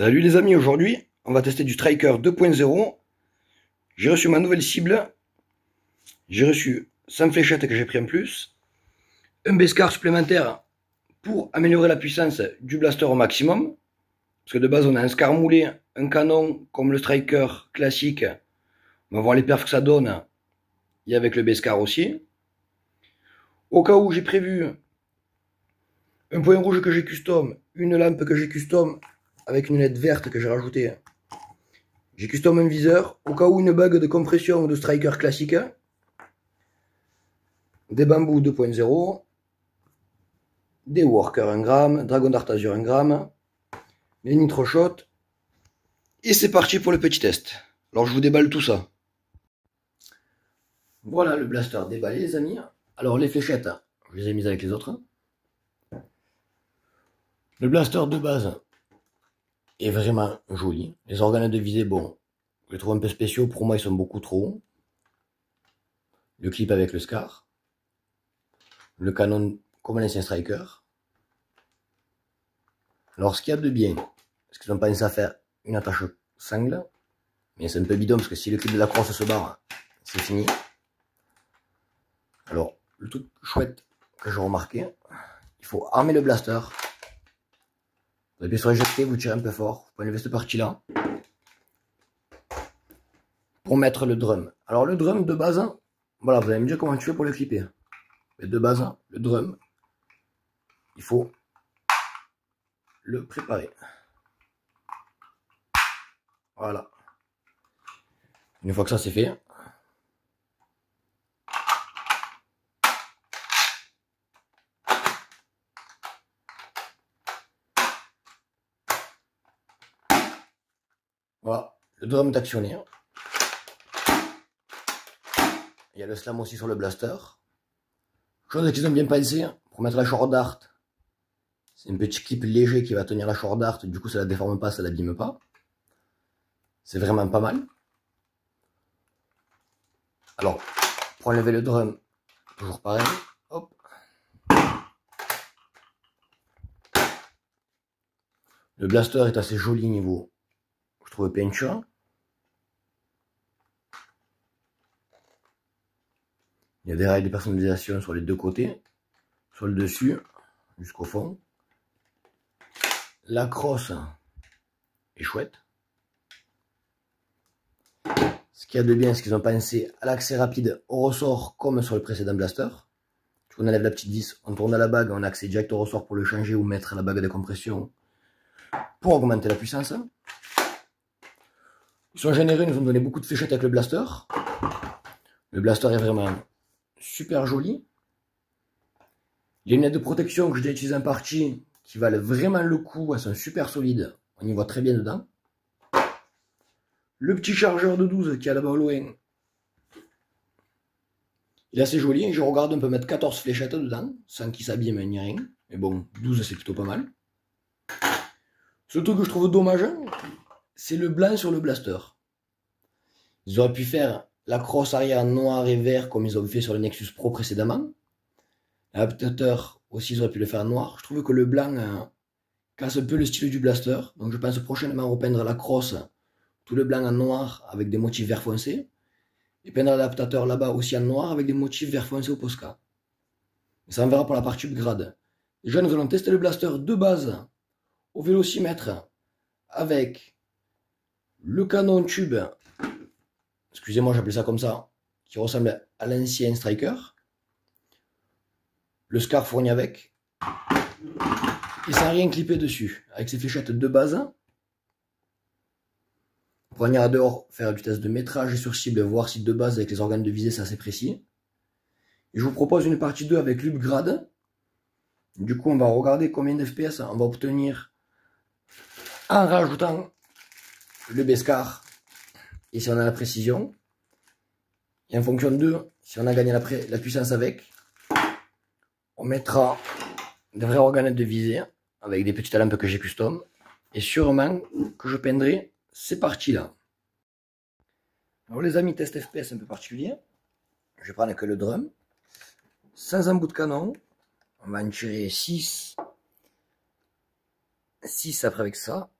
Salut les amis, aujourd'hui on va tester du Striker 2.0. J'ai reçu ma nouvelle cible. J'ai reçu 100 fléchettes que j'ai pris en plus, un Beskar supplémentaire pour améliorer la puissance du blaster au maximum. Parce que de base on a un Scar moulé, un canon comme le Striker classique. On va voir les perfs que ça donne. Et avec le Beskar aussi. Au cas où j'ai prévu un point rouge que j'ai custom, une lampe que j'ai custom avec une LED verte que j'ai rajoutée. J'ai custom un viseur, au cas où une bague de compression de Striker classique. Des bambous 2.0. Des Worker 1 g, Dragon Dart Azure 1 g. Les Nitro Shot. Et c'est parti pour le petit test. Alors je vous déballe tout ça. Voilà le blaster déballé les amis. Alors les fléchettes, je les ai mises avec les autres. Le blaster de base est vraiment joli. Les organes de visée, bon, je les trouve un peu spéciaux. Pour moi, ils sont beaucoup trop hauts. Le clip avec le Scar. Le canon comme l'ancien Striker. Alors, ce qu'il y a de bien, parce qu'ils ont pensé à faire une attache sangle. Mais c'est un peu bidon, parce que si le clip de la crosse se barre, c'est fini. Alors, le truc chouette que j'ai remarqué, il faut armer le blaster. Vous appuyez sur éjecter, vous tirez un peu fort. Vous pouvez enlever cette partie-là. Pour mettre le drum. Alors le drum de base, voilà, vous allez me dire comment tu fais pour le clipper. Mais de base, le drum, il faut le préparer. Voilà. Une fois que ça c'est fait, voilà, le drum est actionné. Il y a le slam aussi sur le blaster. Chose qu'ils ont bien pensé pour mettre la short dart. C'est un petit clip léger qui va tenir la short dart, du coup ça la déforme pas, ça l'abîme pas. C'est vraiment pas mal. Alors, pour enlever le drum, toujours pareil. Hop. Le blaster est assez joli niveau, je trouve, peinture. Il y a des rails de personnalisation sur les deux côtés, sur le dessus, jusqu'au fond. La crosse est chouette. Ce qu'il y a de bien, c'est qu'ils ont pensé à l'accès rapide au ressort comme sur le précédent blaster. On enlève la petite vis, on tourne à la bague, on a accès direct au ressort pour le changer ou mettre la bague de compression pour augmenter la puissance. Ils sont généreux, ils nous ont donné beaucoup de fléchettes avec le blaster. Le blaster est vraiment super joli. Les lunettes de protection que j'ai utilisées en partie, qui valent vraiment le coup, elles sont super solides, on y voit très bien dedans. Le petit chargeur de 12 qui est là-bas au loin, il est assez joli. Je regarde, on peut mettre 14 fléchettes dedans, sans qu'il s'abîme ni rien. Mais bon, 12 c'est plutôt pas mal. Ce truc que je trouve dommage, c'est le blanc sur le blaster. Ils auraient pu faire la crosse arrière noir et vert comme ils ont fait sur le Nexus Pro précédemment. L'adaptateur aussi, ils auraient pu le faire noir. Je trouve que le blanc casse un peu le style du blaster. Donc je pense prochainement repeindre la crosse, tout le blanc en noir avec des motifs vert foncé. Et peindre l'adaptateur là-bas aussi en noir avec des motifs vert foncé au Posca. Et ça on verra pour la partie upgrade. Déjà nous allons tester le blaster de base au vélocimètre avec le canon tube, excusez-moi j'appelle ça comme ça, qui ressemble à l'ancien Striker. Le Scar fourni avec. Et sans rien clipper dessus. Avec ses fléchettes de base. Pour venir à dehors, faire du test de métrage sur cible, voir si de base avec les organes de visée c'est assez précis. Et je vous propose une partie 2 avec l'upgrade. Du coup on va regarder combien d'FPS on va obtenir en rajoutant le Beskar. Et si on a la précision. Et en fonction de si on a gagné la puissance avec, on mettra des vrais organes de visée avec des petites lampes que j'ai custom. Et sûrement que je peindrai ces parties-là. Alors les amis, test FPS un peu particulier. Je vais prendre que le drum. Sans un bout de canon. On va en tirer 6. 6 après avec ça.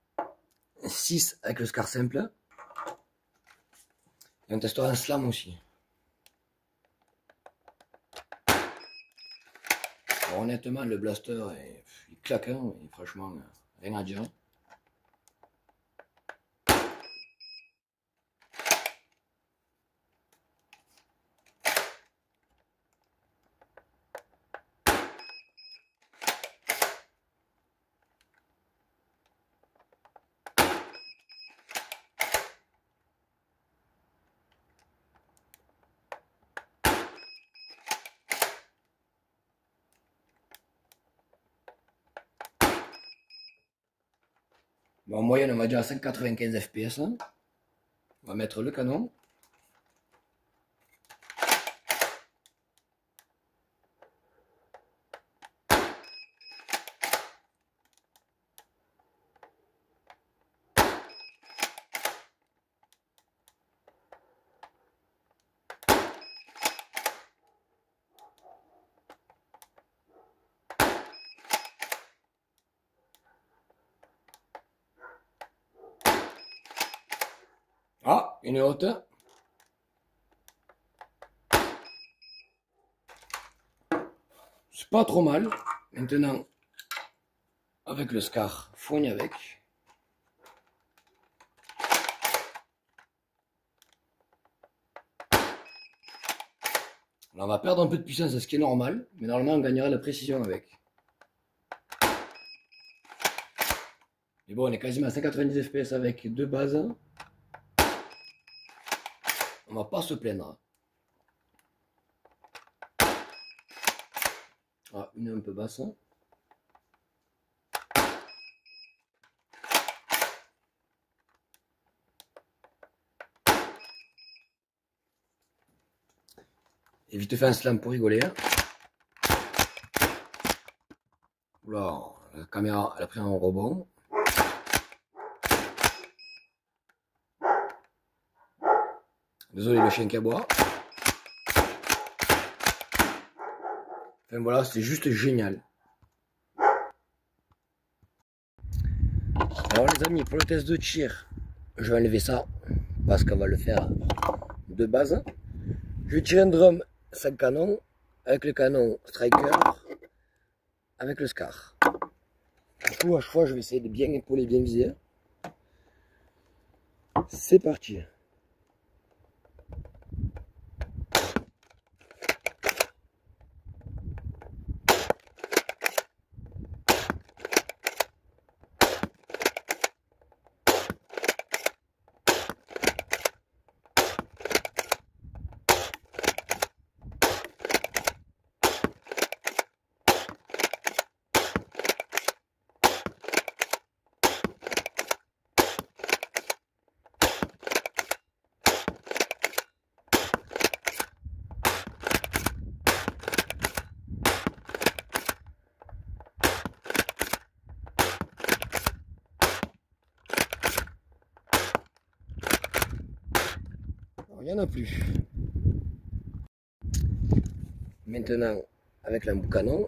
6 avec le scar simple. Et on testera un slam aussi. Alors, honnêtement, le blaster, il claque, hein, et franchement, rien à dire. Bon, en moyenne, on va dire à 195 fps. Hein. On va mettre le canon. Ah, une haute. C'est pas trop mal. Maintenant, avec le scar, foigne avec. Là, on va perdre un peu de puissance, ce qui est normal, mais normalement on gagnera la précision avec. Mais bon, on est quasiment à 190 fps avec deux bases. On va pas se plaindre. Ah, une un peu basse. Et vite fait un slam pour rigoler. Hein. Oula, la caméra elle a pris un rebond. Désolé le chien qui aboie. Enfin voilà, c'est juste génial. Alors les amis, pour le test de tir, je vais enlever ça parce qu'on va le faire de base. Je vais tirer un drum 5 canons avec le canon striker avec le scar. Du coup, à chaque fois, je vais essayer de bien épauler, bien viser. C'est parti. Il n'y en a plus. Maintenant, avec l'embout canon,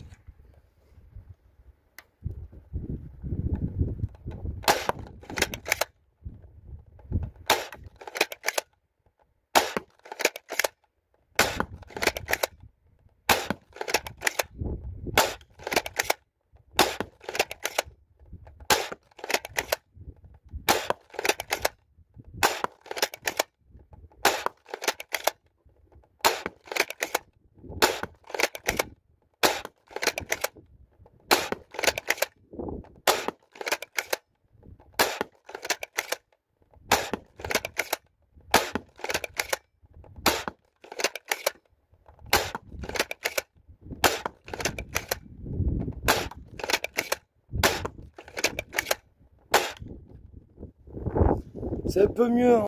c'est un peu mieux. Hein.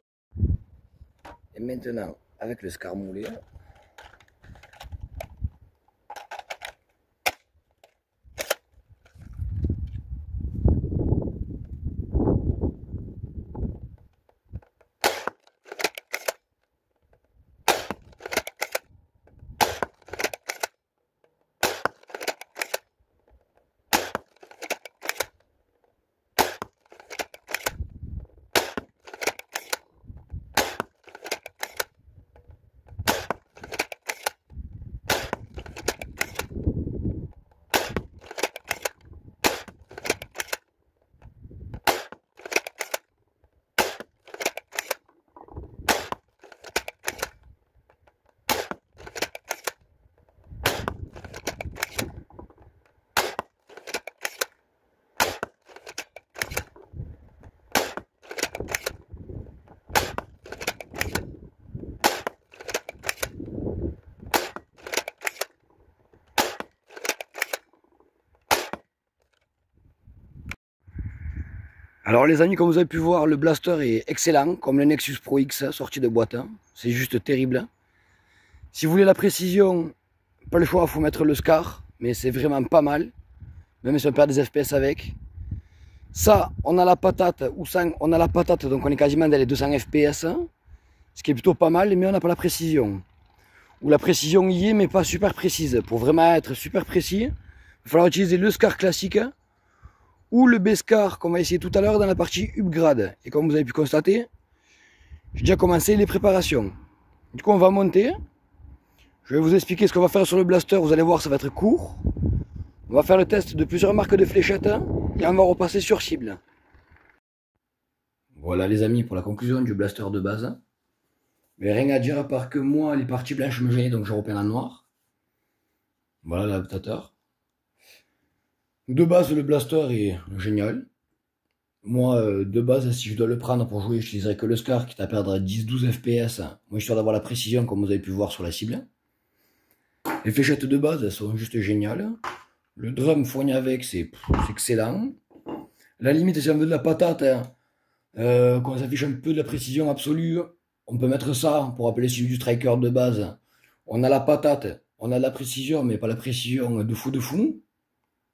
Et maintenant, avec le scar moulé, Alors les amis, comme vous avez pu voir, le blaster est excellent, comme le Nexus Pro X sorti de boîte. C'est juste terrible. Si vous voulez la précision, pas le choix, il faut mettre le SCAR, mais c'est vraiment pas mal. Même si on perd des FPS avec. Ça, on a la patate, ou ça, on a la patate, donc on est quasiment dans les 200 FPS, ce qui est plutôt pas mal, mais on n'a pas la précision. Ou la précision y est, mais pas super précise. Pour vraiment être super précis, il va falloir utiliser le SCAR classique, ou le B-SCAR qu'on va essayer tout à l'heure dans la partie upgrade. Et comme vous avez pu constater, j'ai déjà commencé les préparations. Du coup, on va monter. Je vais vous expliquer ce qu'on va faire sur le blaster, vous allez voir, ça va être court. On va faire le test de plusieurs marques de fléchettes et on va repasser sur cible. Voilà les amis pour la conclusion du blaster de base. Mais rien à dire à part que moi les parties blanches me gênaient donc je repeins en noir. Voilà l'adaptateur. De base le blaster est génial. Moi de base si je dois le prendre pour jouer j'utiliserai que le SCAR qui t'a perdre 10-12 FPS. Moi histoire d'avoir la précision comme vous avez pu voir sur la cible. Les fléchettes de base elles sont juste géniales. Le drum fourni avec, c'est excellent. La limite, si on veut de la patate, quand on s'affiche un peu de la précision absolue, on peut mettre ça pour appeler celui du striker de base. On a la patate, on a de la précision, mais pas la précision de fou de fou.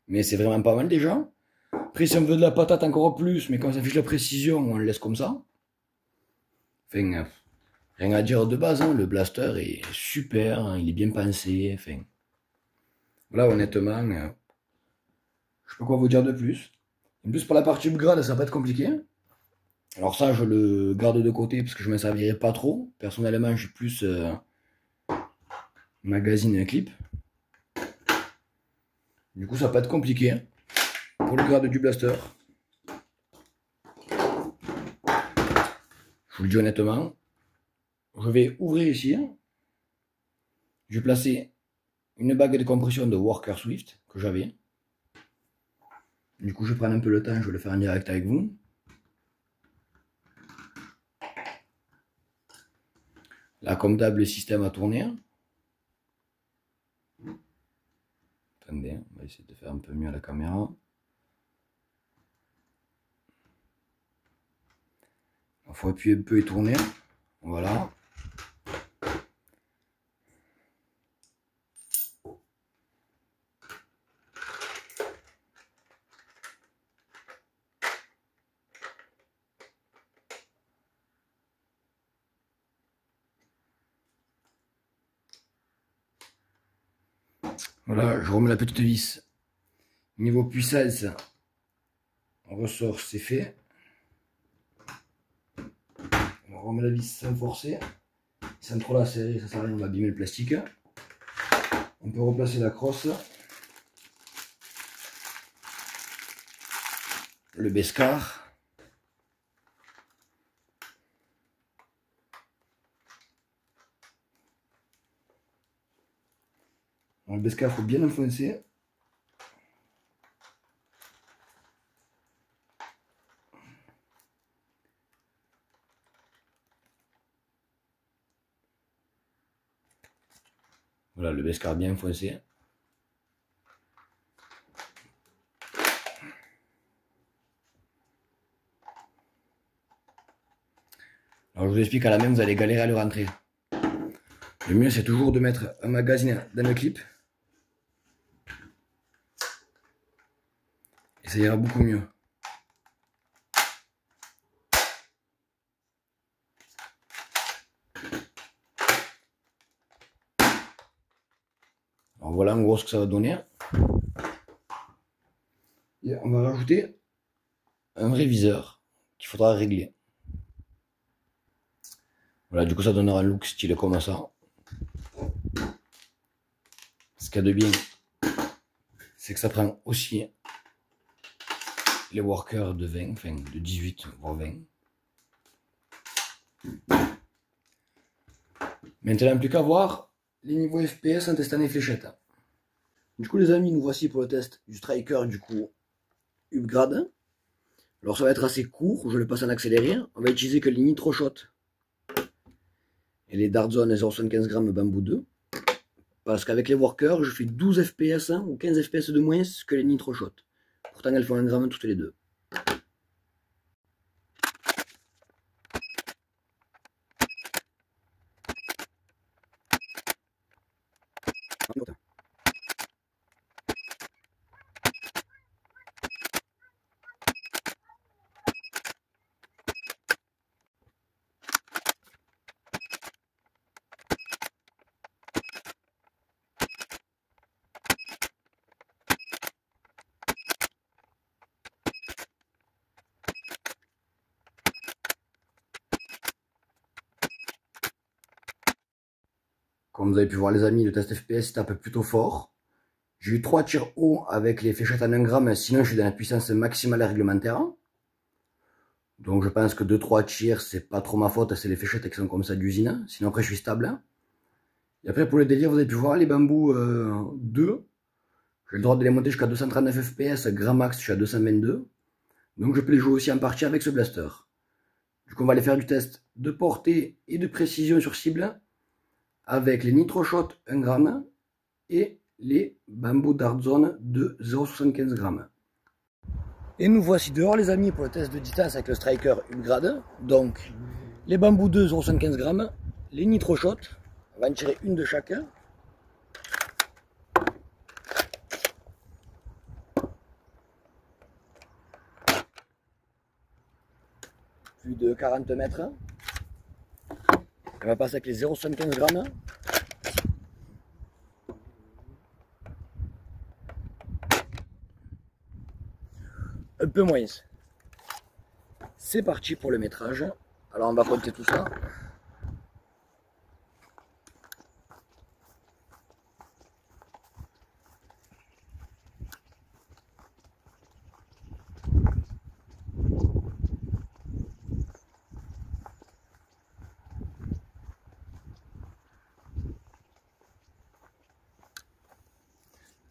Mais c'est vraiment pas mal déjà. Après, si on veut de la patate encore plus, mais quand on s'affiche la précision, on le laisse comme ça. Enfin, rien à dire de base, hein. Le blaster est super, hein. Il est bien pensé. Enfin, là, honnêtement, je sais pas quoi vous dire de plus. En plus, pour la partie upgrade, ça va pas être compliqué. Alors ça, je le garde de côté parce que je ne m'en servirai pas trop. Personnellement, je suis plus magazine et clip. Du coup, ça va pas être compliqué hein, pour le grade du blaster. Je vous le dis honnêtement. Je vais ouvrir ici. Je vais placer une bague de compression de Worker Swift que j'avais. Du coup, je prends un peu le temps, je vais le faire en direct avec vous. Là, comme d'hab, le système a tourné. Attendez, on va essayer de faire un peu mieux à la caméra. Il faut appuyer un peu et tourner. Voilà. Voilà, je remets la petite vis. Niveau puissance, ressort, c'est fait. On remet la vis sans forcer. Sans trop la serrer, ça sert à rien, on va abîmer le plastique. On peut replacer la crosse. Le Bescar. Le Bescar, il faut bien enfoncer. Voilà, le Bescar bien enfoncé. Alors je vous explique, à la main, vous allez galérer à le rentrer. Le mieux, c'est toujours de mettre un magazine dans le clip. Et ça ira beaucoup mieux. Alors voilà en gros ce que ça va donner. Et on va rajouter un réviseur qu'il faudra régler. Voilà, du coup ça donnera un look stylé comme ça. Ce qu'il y a de bien, c'est que ça prend aussi les workers de 20, enfin de 18 voire 20. Maintenant, plus qu'à voir les niveaux FPS en testant les fléchettes. Du coup les amis, nous voici pour le test du Striker du coup upgrade. Alors ça va être assez court, je le passe en accéléré. On va utiliser que les Nitro Shot et les Dart Zone 0,75 g Bamboo 2. Parce qu'avec les workers, je fais 12 FPS ou 15 FPS de moins que les Nitro Shot. Pourtant elles font 1 g toutes les deux. Comme vous avez pu voir les amis, le test FPS tape plutôt fort. J'ai eu 3 tirs hauts avec les fléchettes en 1 gramme, sinon je suis dans la puissance maximale réglementaire. Donc je pense que 2-3 tirs, c'est pas trop ma faute, c'est les fléchettes qui sont comme ça d'usine. Sinon après je suis stable. Et après pour le délire, vous avez pu voir les bambous 2. J'ai le droit de les monter jusqu'à 239 FPS, grand max je suis à 222. Donc je peux les jouer aussi en partie avec ce blaster. Du coup on va aller faire du test de portée et de précision sur cible avec les NitroShot 1 gramme et les Bamboo Dart Zone de 0,75 g. Et nous voici dehors les amis pour le test de distance avec le Striker Upgrade. Donc les Bamboo 2 0,75 g, les NitroShot, on va en tirer une de chacun. Plus de 40 mètres. On va passer avec les 0,75 g. Un peu moins. C'est parti pour le métrage. Alors on va compter tout ça.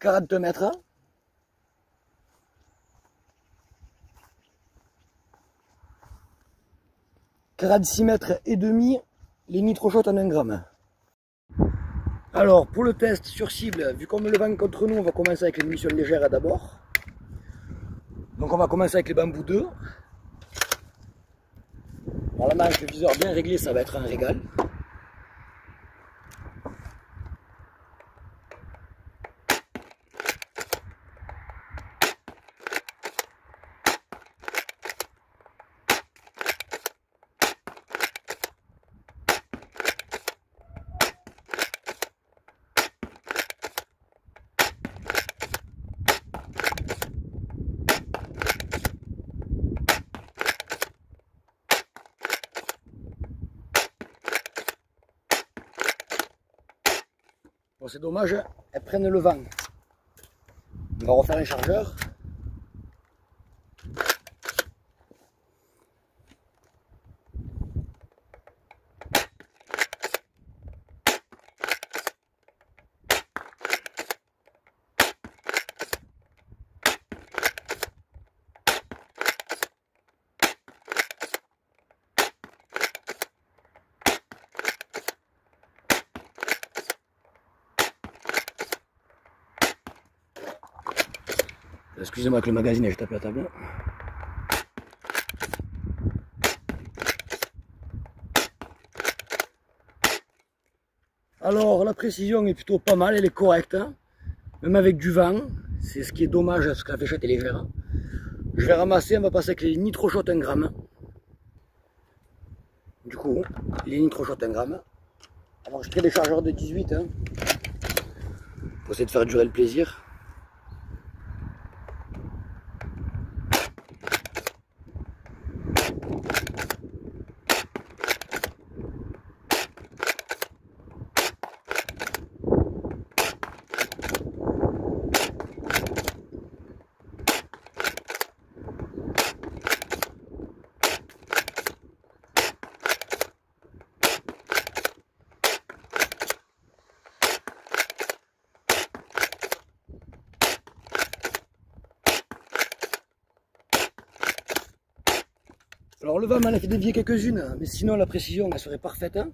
« 42 mètres. 46 mètres et demi, les NitroShot en 1 gramme. Alors pour le test sur cible, vu qu'on me le vend contre nous, on va commencer avec les munitions légères d'abord. Donc on va commencer avec les Bamboo 2. Normalement avec le viseur bien réglé, ça va être un régal. Bon, c'est dommage, elles prennent le vent. On va refaire un chargeur. Excusez-moi que le magazine est tapé à la table. Alors la précision est plutôt pas mal, elle est correcte, hein. Même avec du vent. C'est ce qui est dommage parce que la fléchette est légère. Je vais ramasser, on va passer avec les NitroShot 1 gramme. Du coup, les NitroShot 1 gramme. Alors je crée des chargeurs de 18 hein, pour essayer de faire durer le plaisir. Alors le vent m'en a fait dévier quelques-unes, mais sinon la précision elle serait parfaite. Hein.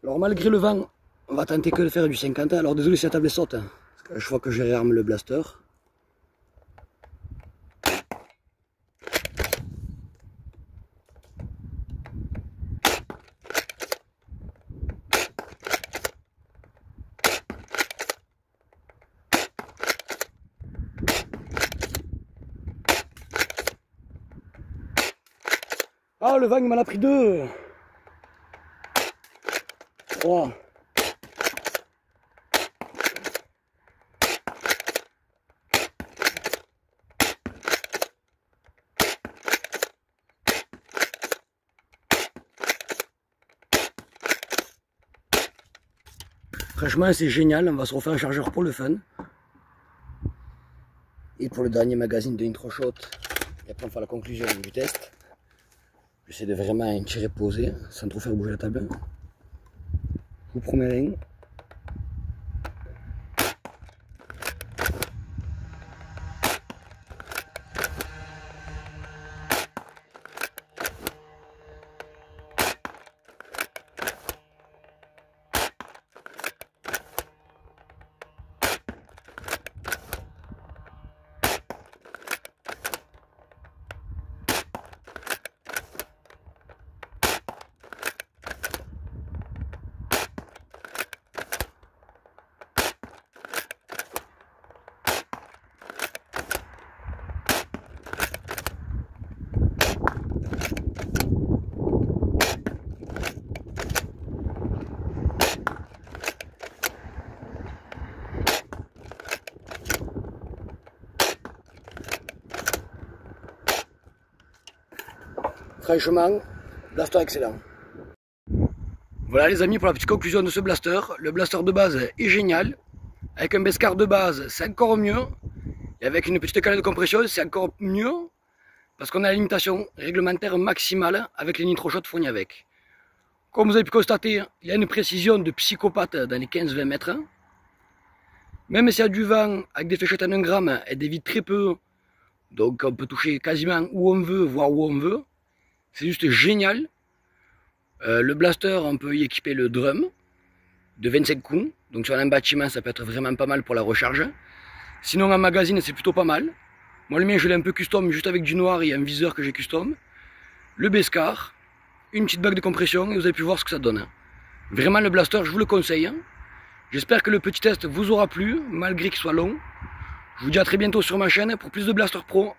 Alors malgré le vent, on va tenter que de faire du 50. Alors désolé si la table saute, hein, parce que je vois que je réarme le blaster. Ah, le vent il m'en a pris 2. 3. Franchement, c'est génial. On va se refaire un chargeur pour le fun. Et pour le dernier magazine de Nitroshot, et après on fera la conclusion du test. J'essaie de vraiment en tirer posé, sans trop faire bouger la table. Je vous promets rien. Franchement, blaster excellent. Voilà les amis pour la petite conclusion de ce blaster. Le blaster de base est génial. Avec un Beskar de base, c'est encore mieux. Et avec une petite canette de compression, c'est encore mieux. Parce qu'on a la limitation réglementaire maximale avec les Nitroshot fournis avec. Comme vous avez pu constater, il y a une précision de psychopathe dans les 15-20 mètres. Même s'il y a du vent avec des fléchettes en 1 gramme, elle dévie très peu. Donc on peut toucher quasiment où on veut, voire où on veut. C'est juste génial. Le blaster, on peut y équiper le drum de 25 coups. Donc sur un bâtiment, ça peut être vraiment pas mal pour la recharge. Sinon en magazine, c'est plutôt pas mal. Moi le mien, je l'ai un peu custom, juste avec du noir et un viseur que j'ai custom. Le Beskar, une petite bague de compression et vous avez pu voir ce que ça donne. Vraiment le blaster, je vous le conseille. J'espère que le petit test vous aura plu, malgré qu'il soit long. Je vous dis à très bientôt sur ma chaîne pour plus de Blaster Pro.